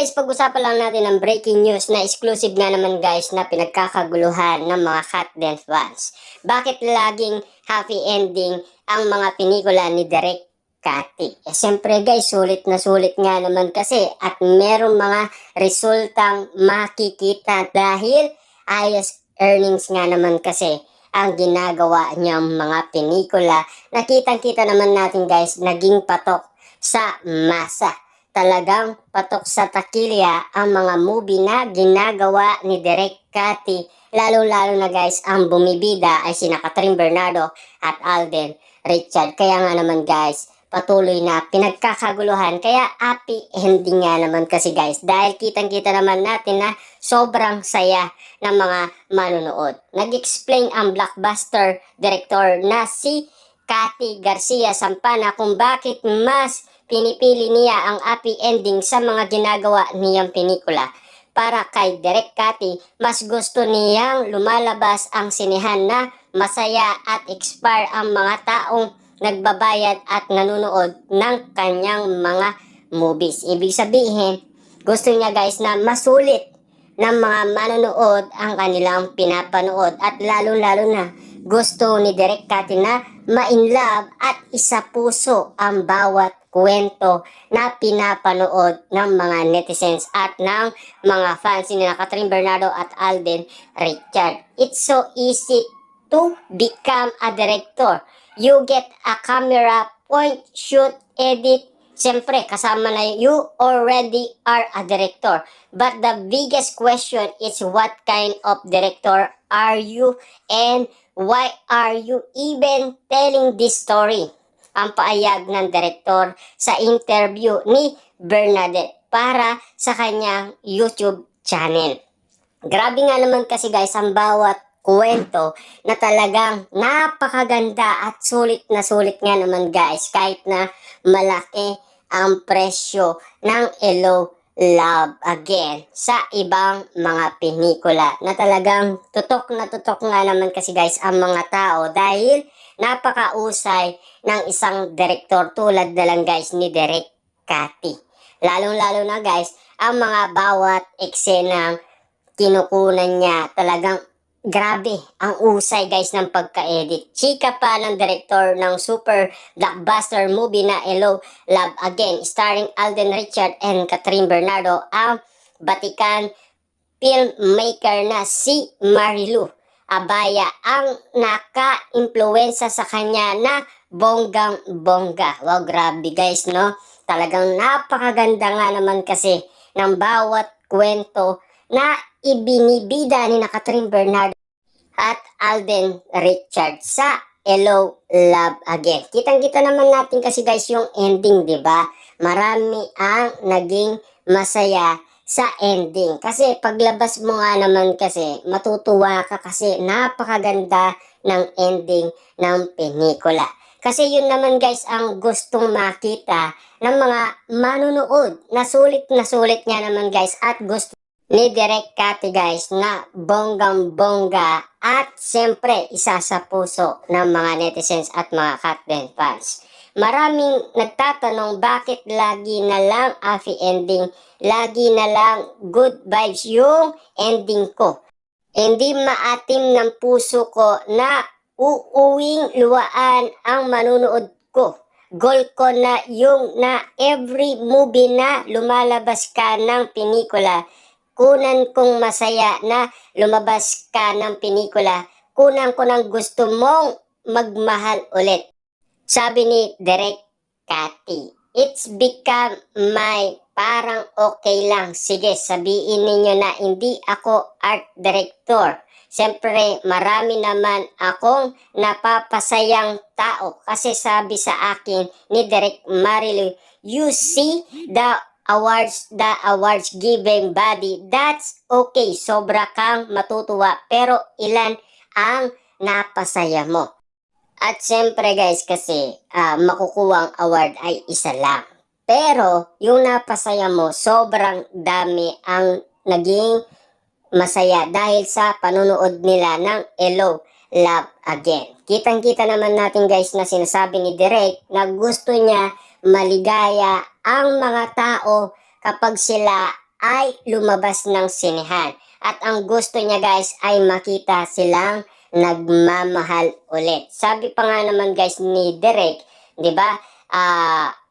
guys, pag-usapan lang natin ang breaking news na exclusive nga naman guys na pinagkakaguluhan ng mga Katden fans. Bakit laging happy ending ang mga pelikula ni Direk Cathy? Siyempre guys, sulit na sulit nga naman kasi at merong mga resultang makikita dahil ayos earnings nga naman kasi ang ginagawa niyang mga pelikula. Nakitang-kita naman natin guys, naging patok sa masa. Talagang patok sa takilya ang mga movie na ginagawa ni Direk Cathy. Lalo-lalo na guys, ang bumibida ay sina Catherine Bernardo at Alden Richard. Kaya nga naman guys, patuloy na pinagkakaguluhan. Kaya happy ending nga naman kasi guys. Dahil kitang-kita naman natin na sobrang saya ng mga manunood. Nag-explain ang blockbuster director na si Cathy Garcia Sampana kung bakit mas pinipili niya ang happy ending sa mga ginagawa niyang pelikula. Para kay Direk Cathy, mas gusto niyang lumalabas ang sinehan na masaya at expire ang mga taong nagbabayad at nanonood ng kanyang mga movies. Ibig sabihin, gusto niya guys na masulit ng mga manonood ang kanilang pinapanood at lalo-lalo na gusto ni Direk Cathy na ma-inlove at isa puso ang bawat kwento na pinapanood ng mga netizens at ng mga fans ni Catherine Bernardo at Alden Richard. It's so easy to become a director. You get a camera, point, shoot, edit. Siyempre, kasama na you already are a director. But the biggest question is what kind of director are you and why are you even telling this story? Ang paayag ng direktor sa interview ni Bernadette para sa kanyang YouTube channel. Grabe nga naman kasi guys ang bawat kwento na talagang napakaganda at sulit na sulit nga naman guys kahit na malaki ang presyo ng Hello Love Again sa ibang mga pelikula na talagang tutok na tutok nga naman kasi guys ang mga tao dahil napakausay ng isang direktor tulad na lang guys ni Direk Cathy. Lalong-lalo na guys, ang mga bawat eksenang kinukunan niya talagang grabe ang usay guys ng pagka-edit. Chika pa ng direktor ng super blockbuster movie na Hello Love Again starring Alden Richard and Catherine Bernardo ang Batikan filmmaker na si Marilu Abaya ang naka-impluwensya sa kanya na bonggang-bongga. Wow, grabe guys, no? Talagang napakaganda nga naman kasi ng bawat kwento na ibinibida ni Catherine Bernardo at Alden Richard sa Hello Love Again. Kitang-kita naman natin kasi guys yung ending, di ba? Marami ang naging masaya sa ending. Kasi paglabas mo nga naman kasi, matutuwa ka kasi napakaganda ng ending ng pelikula. Kasi yun naman guys ang gustong makita ng mga manunood. Na sulit nga naman guys at gusto ni Direk Cathy guys na bonggang-bongga at siyempre isa sa puso ng mga netizens at mga Katden fans. Maraming nagtatanong bakit lagi na lang happy ending, lagi na lang good vibes yung ending ko. Hindi maatim ng puso ko na uuwing luwaan ang manunood ko. Goal ko na yung na every movie na lumalabas ka ng pelikula, kunan kong masaya na lumabas ka ng pelikula, kunan ko ng gusto mong magmahal ulit. Sabi ni Direk Cathy, it's become my parang okay lang. Sige, sabihin ninyo na hindi ako art director. Siyempre, marami naman akong napapasayang tao kasi sabi sa akin ni Direk Marilu, you see the awards given body, that's okay. Sobra kang matutuwa pero ilan ang napasaya mo? At siyempre guys kasi makukuwang award ay isa lang. Pero yung napasaya mo, sobrang dami ang naging masaya dahil sa panunood nila ng Hello Love Again. Kitang-kita naman natin guys na sinasabi ni Direk na gusto niya maligaya ang mga tao kapag sila ay lumabas ng sinehan. At ang gusto niya guys ay makita silang nagmamahal ulit. Sabi pa nga naman guys ni Derek, 'di ba?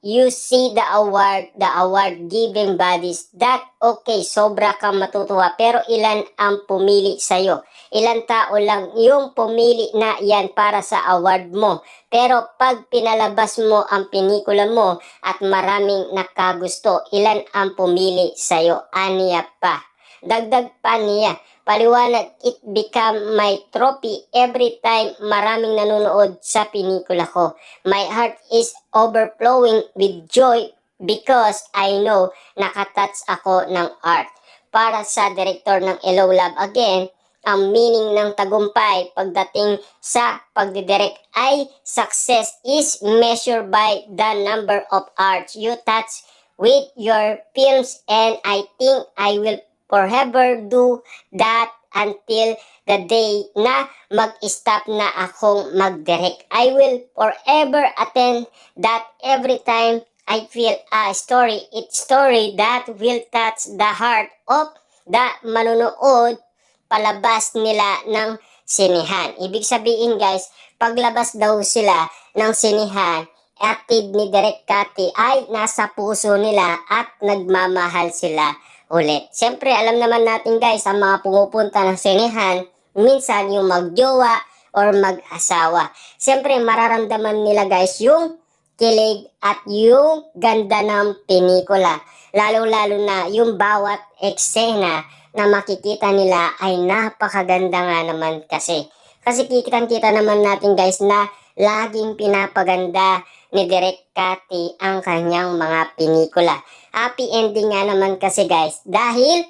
You see the award giving bodies that okay, sobra kang matutuwa pero ilan ang pumili sa'yo? Ilan tao lang yung pumili na yan para sa award mo. Pero pag pinalabas mo ang pelikula mo at maraming nakagusto, ilan ang pumili sa'yo? Aniya pa. Dagdag pa niya, paliwanag, it become my trophy every time maraming nanonood sa pelikula ko. My heart is overflowing with joy because I know nakatouch ako ng art. Para sa director ng Hello Love Again, ang meaning ng tagumpay pagdating sa pagdidirect ay success is measured by the number of arts you touch with your films, and I think I will forever do that until the day na mag-stop na akong mag-direct. I will forever attend that every time I feel a story. It's story that will touch the heart of the manonood palabas nila ng sinehan. Ibig sabihin guys, paglabas daw sila ng sinehan, atid ni Direk Cathy ay nasa puso nila at nagmamahal sila ulit. Siyempre, alam naman natin guys, ang mga pumupunta ng sinehan, minsan yung magjowa or mag-asawa. Siyempre, mararamdaman nila guys yung kilig at yung ganda ng pelikula. Lalo-lalo na yung bawat eksena na makikita nila ay napakaganda nga naman kasi. Kasi kitang-kita naman natin guys na laging pinapaganda ni Direk Cathy ang kanyang mga pelikula. Happy ending nga naman kasi guys dahil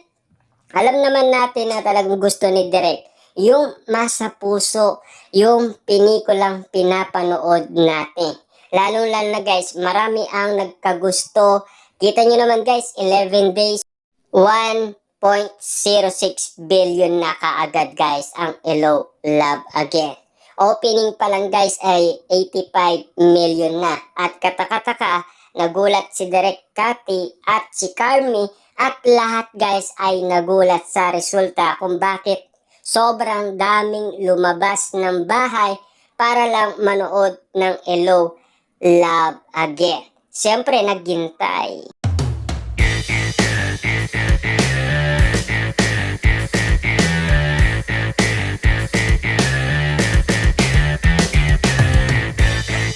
alam naman natin na talagang gusto ni Direk yung nasa puso yung pelikulang pinapanood natin. Lalo-lalo na guys, marami ang nagkagusto. Kita nyo naman guys, 11 days, 1.06 billion na kaagad guys ang Hello Love Again. Opening pa lang guys ay 85 million na. At kataka-taka, nagulat si Direk Cathy at si Carmi at lahat guys ay nagulat sa resulta kung bakit sobrang daming lumabas ng bahay para lang manood ng Hello Love Again. Siyempre, naghintay.